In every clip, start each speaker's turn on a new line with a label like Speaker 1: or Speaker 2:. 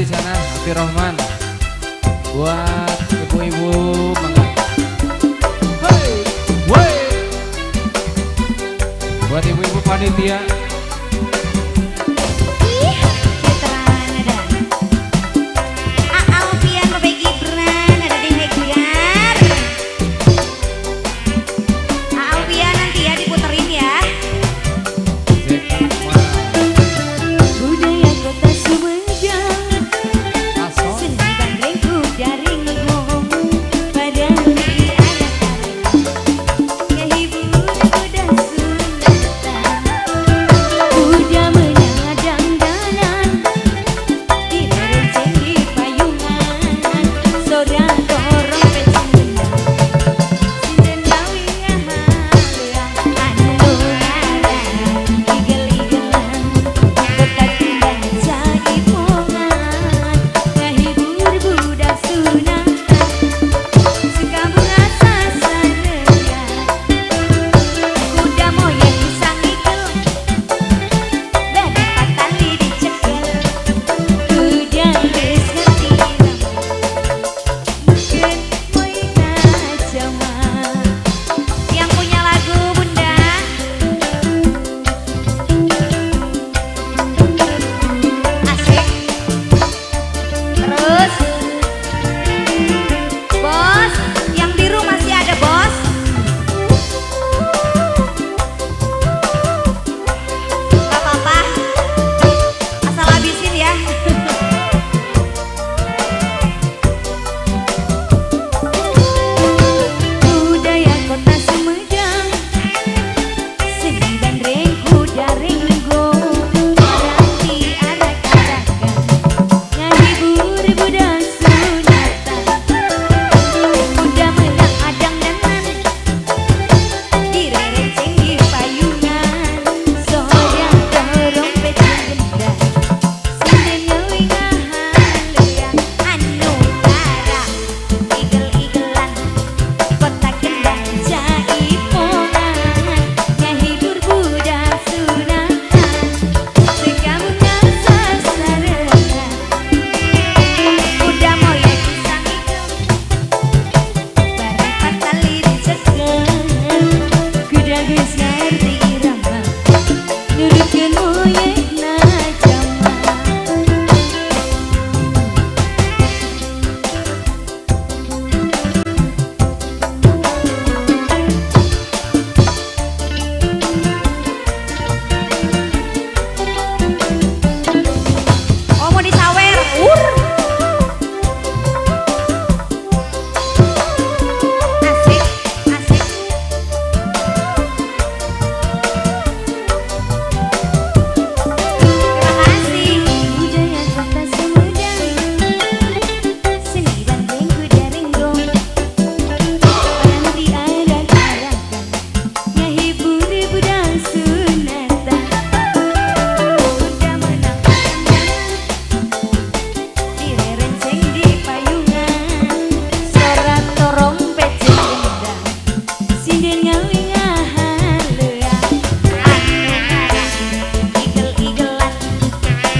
Speaker 1: di sana, Api Rohman. Buat ibu-ibu mangga. Hey, wey. Buat ibu-ibu panitia.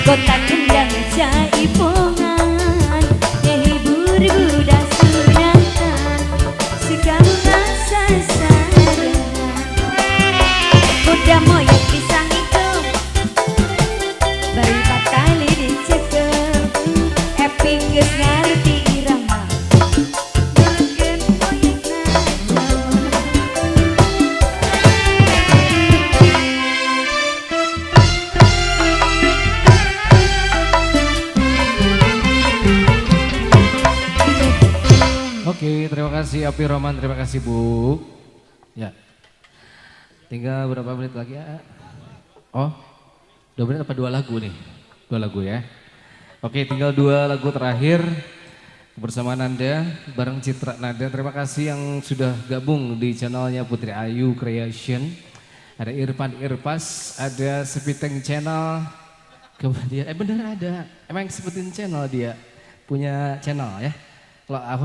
Speaker 2: Kota kendang jaipongan, ngehibur budak sunatan, sekabungan sasaran. Kuda moyang pisang itu, bayi patali dicekel, epic geus ngarti irama. Nurutkeun moyang najam.
Speaker 1: Oke, terima kasih Api Roman, terima kasih Bu. Ya, tinggal berapa menit lagi ya? Oh, 2 menit apa 2 lagu nih? 2 lagu ya. Oke, tinggal 2 lagu terakhir bersama Nanda, bareng Citra Nanda. Terima kasih yang sudah gabung di channelnya Putri Ayu Creation. Ada Irfan Irpas, ada Sepiteng Channel. Kemudian, bener ada, emang Sepiteng Channel dia punya channel ya. Kalau aku